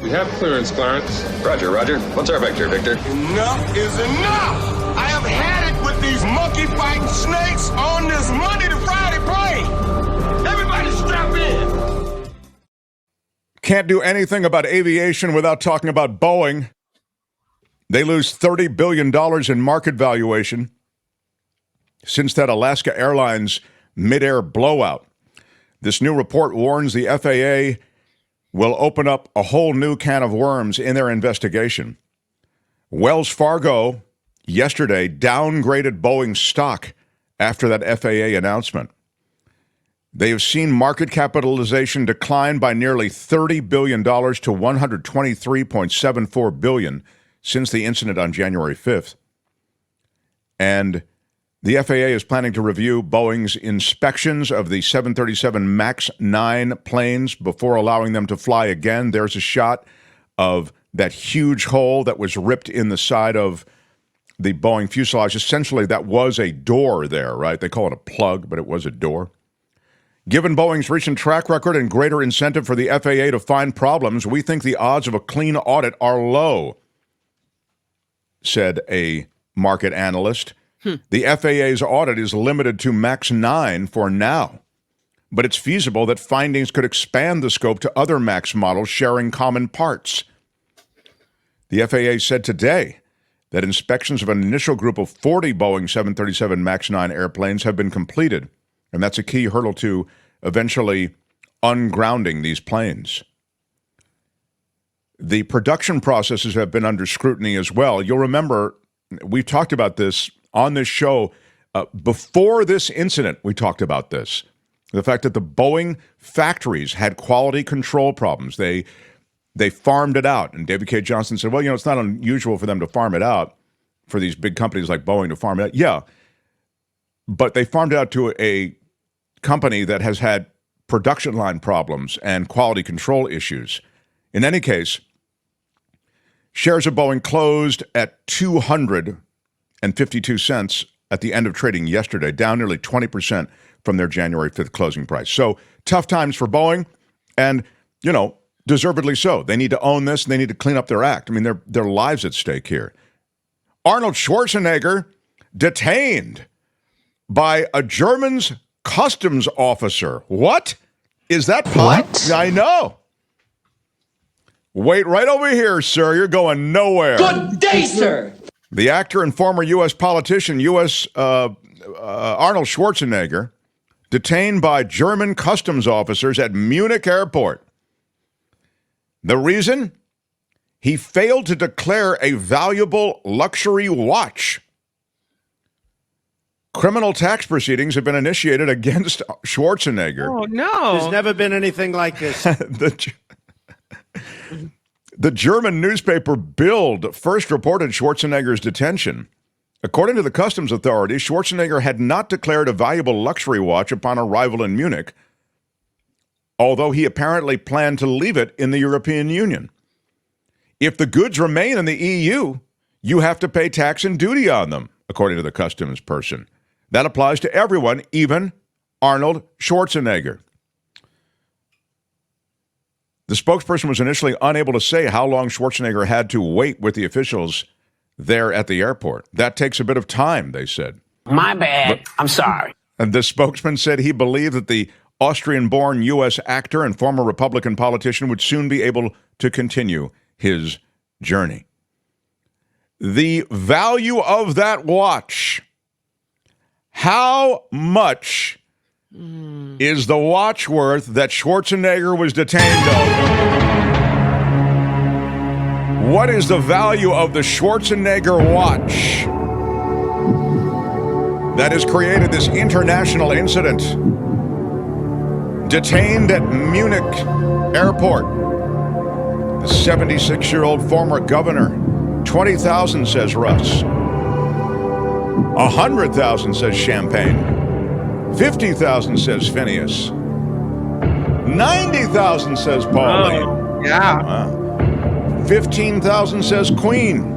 We have clearance, Clarence. Roger, Roger. What's our vector, Victor? Enough is enough! I have had it with these monkey-fighting snakes on this Monday to Friday plane! Everybody strap in! Can't do anything about aviation without talking about Boeing. They lose $30 billion in market valuation since that Alaska Airlines mid-air blowout. This new report warns the FAA will open up a whole new can of worms in their investigation. Wells Fargo yesterday downgraded Boeing stock after that FAA announcement. They have seen market capitalization decline by nearly $30 billion to $123.74 billion since the incident on January 5th. And the FAA is planning to review Boeing's inspections of the 737 MAX 9 planes before allowing them to fly again. There's a shot of that huge hole that was ripped in the side of the Boeing fuselage. Essentially, that was a door there, right? They call it a plug, but it was a door. Given Boeing's recent track record and greater incentive for the FAA to find problems, we think the odds of a clean audit are low, said a market analyst. The FAA's audit is limited to MAX 9 for now, but it's feasible that findings could expand the scope to other MAX models sharing common parts. The FAA said today that inspections of an initial group of 40 Boeing 737 MAX 9 airplanes have been completed, and that's a key hurdle to eventually ungrounding these planes. The production processes have been under scrutiny as well. You'll remember we've talked about this on this show. Before this incident, we talked about this. The fact that the Boeing factories had quality control problems. They farmed it out. And David K. Johnston said, well, it's not unusual for them to farm it out, for these big companies like Boeing to farm it out. Yeah, but they farmed it out to a company that has had production line problems and quality control issues. In any case, shares of Boeing closed at 252 cents at the end of trading yesterday, down nearly 20% from their January 5th closing price. So tough times for Boeing, and, deservedly so. They need to own this, and they need to clean up their act. I mean, their lives at stake here. Arnold Schwarzenegger detained by a German's customs officer. What? Is that what? I know. Wait right over here, sir. You're going nowhere. Good day, sir. The actor and former U.S. politician, Arnold Schwarzenegger, detained by German customs officers at Munich airport. The reason? He failed to declare a valuable luxury watch. Criminal tax proceedings have been initiated against Schwarzenegger. Oh, no. There's never been anything like this. The German newspaper Bild first reported Schwarzenegger's detention. According to the customs authorities, Schwarzenegger had not declared a valuable luxury watch upon arrival in Munich, although he apparently planned to leave it in the European Union. If the goods remain in the EU, you have to pay tax and duty on them, according to the customs person. That applies to everyone, even Arnold Schwarzenegger. The spokesperson was initially unable to say how long Schwarzenegger had to wait with the officials there at the airport. That takes a bit of time, they said. My bad. I'm sorry. And the spokesman said he believed that the Austrian-born U.S. actor and former Republican politician would soon be able to continue his journey. The value of that watch. How much is the watch worth that Schwarzenegger was detained of? What is the value of the Schwarzenegger watch that has created this international incident? Detained at Munich airport. The 76-year-old former governor. 20,000, says Russ. 100,000, says Champagne. 50,000, says Phineas. 90,000, says Pauline. Oh, yeah. 15,000, says Queen.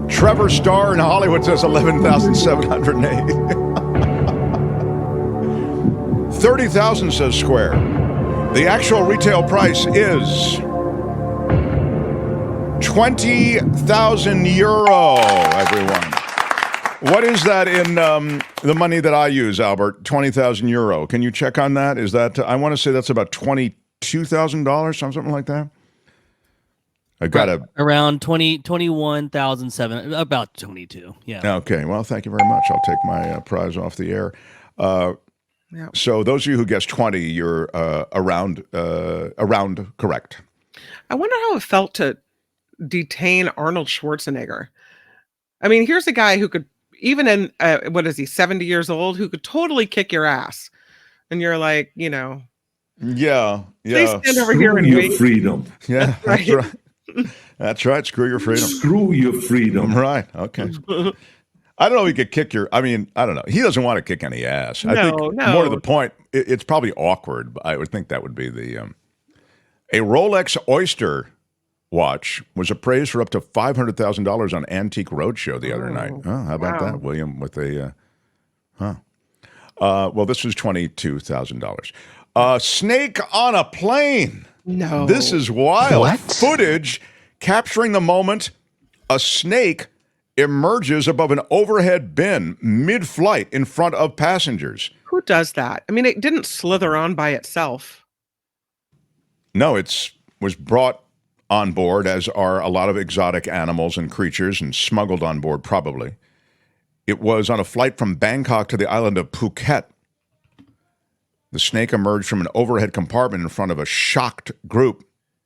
Trevor Starr in Hollywood says 11,780. 30,000, says Square. The actual retail price is €20,000, everyone. What is that in the money that I use, Albert? €20,000. Can you check on that? Is that, I want to say that's about $22,000, something like that. I got around 21,007, about 22. Yeah. Okay. Well, thank you very much. I'll take my prize off the air. So those of you who guessed 20, you're around correct. I wonder how it felt to detain Arnold Schwarzenegger. I mean, here's a guy who could, even in, what is he, 70 years old, who could totally kick your ass. And you're like, Yeah. Please stand over here and wait. Freedom. Yeah, that's right. That's right. Screw your freedom. Screw your freedom. Right. Okay. I don't know if he could kick your, I don't know. He doesn't want to kick any ass. I think more to the point, it's probably awkward. But I would think that would be the, a Rolex Oyster watch was appraised for up to $500,000 on Antique Roadshow the other night. Oh, how about that, William? With a, well, this was $22,000. Snake on a plane. No. This is wild. What? Footage capturing the moment a snake emerges above an overhead bin mid-flight in front of passengers. Who does that? I mean, it didn't slither on by itself. No, it was brought on board, as are a lot of exotic animals and creatures, and smuggled on board probably. It was on a flight from Bangkok to the island of Phuket. The snake emerged from an overhead compartment in front of a shocked group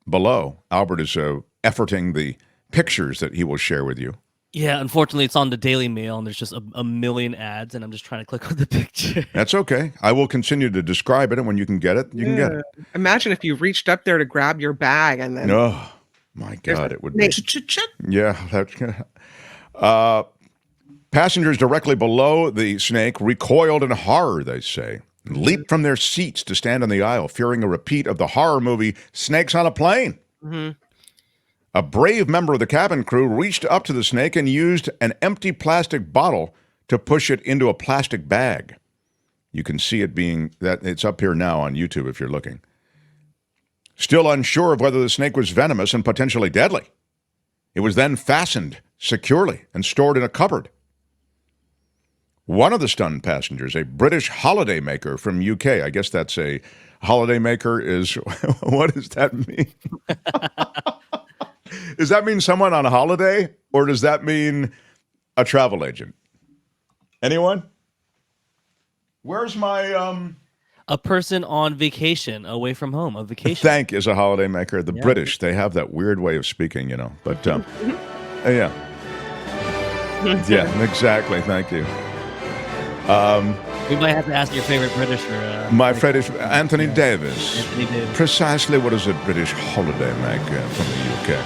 below. Albert is efforting the pictures that he will share with you. Yeah, unfortunately, it's on the Daily Mail, and there's just a million ads, and I'm just trying to click on the picture. That's okay. I will continue to describe it, and when you can get it, you can get it. Imagine if you reached up there to grab your bag and then... Oh, my God, it would be... Yeah. Passengers directly below the snake recoiled in horror, they say, and leaped from their seats to stand on the aisle, fearing a repeat of the horror movie Snakes on a Plane. Mm-hmm. A brave member of the cabin crew reached up to the snake and used an empty plastic bottle to push it into a plastic bag. You can see it it's up here now on YouTube if you're looking. Still unsure of whether the snake was venomous and potentially deadly, it was then fastened securely and stored in a cupboard. One of the stunned passengers, a British holidaymaker from UK, I guess that's a holidaymaker is, what does that mean? Does that mean someone on a holiday, or does that mean a travel agent? Anyone? Where's my A person on vacation, away from home, a vacation. Thank is a holidaymaker. The British, they have that weird way of speaking, but yeah. Yeah, exactly. Thank you. We might have to ask your favorite British or... my favorite is Anthony Davis. Anthony Davis. Precisely what is a British holidaymaker from the UK?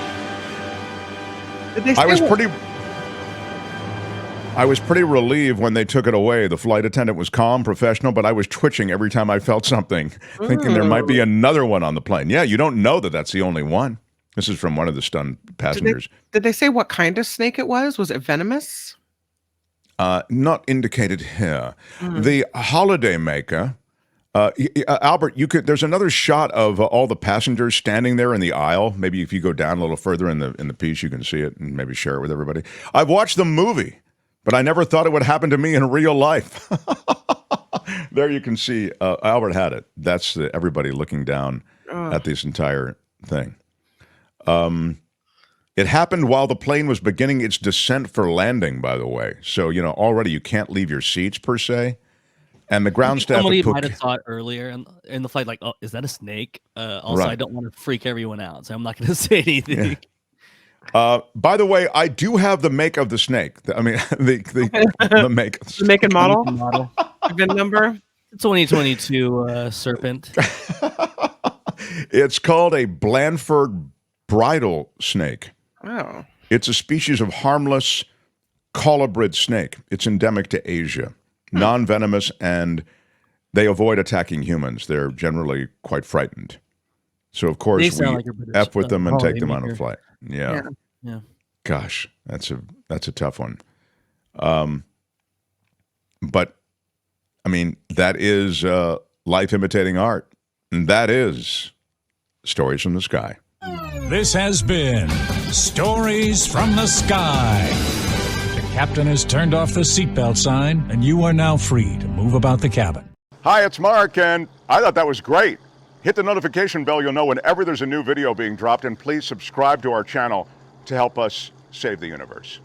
I was pretty relieved when they took it away. The flight attendant was calm, professional, but I was twitching every time I felt something, thinking there might be another one on the plane. Yeah, you don't know that that's the only one. This is from one of the stunned passengers. Did they say what kind of snake it was? Was it venomous? Not indicated here. The holidaymaker, Albert, there's another shot of all the passengers standing there in the aisle. Maybe if you go down a little further in the piece, you can see it and maybe share it with everybody. I've watched the movie, but I never thought it would happen to me in real life. There you can see, Albert had it. That's everybody looking down at this entire thing. It happened while the plane was beginning its descent for landing, by the way. So, already you can't leave your seats, per se. And the ground staff... Somebody might have thought earlier in the flight, like, oh, is that a snake? Also, right. I don't want to freak everyone out, so I'm not going to say anything. Yeah. By the way, I do have the make of the snake. I mean, the make. The make and model? VIN number? 2022 Serpent. It's called a Blandford bridle snake. Oh. It's a species of harmless colubrid snake. It's endemic to Asia. Non-venomous, and they avoid attacking humans. They're generally quite frightened. So, of course, we F with them and take them on a flight. Yeah. Gosh, that's a tough one. But, I mean, that is life imitating art. And that is Stories from the Sky. This has been Stories from the Sky. The captain has turned off the seatbelt sign, and you are now free to move about the cabin. Hi, it's Mark, and I thought that was great. Hit the notification bell, you'll know whenever there's a new video being dropped, and please subscribe to our channel to help us save the universe.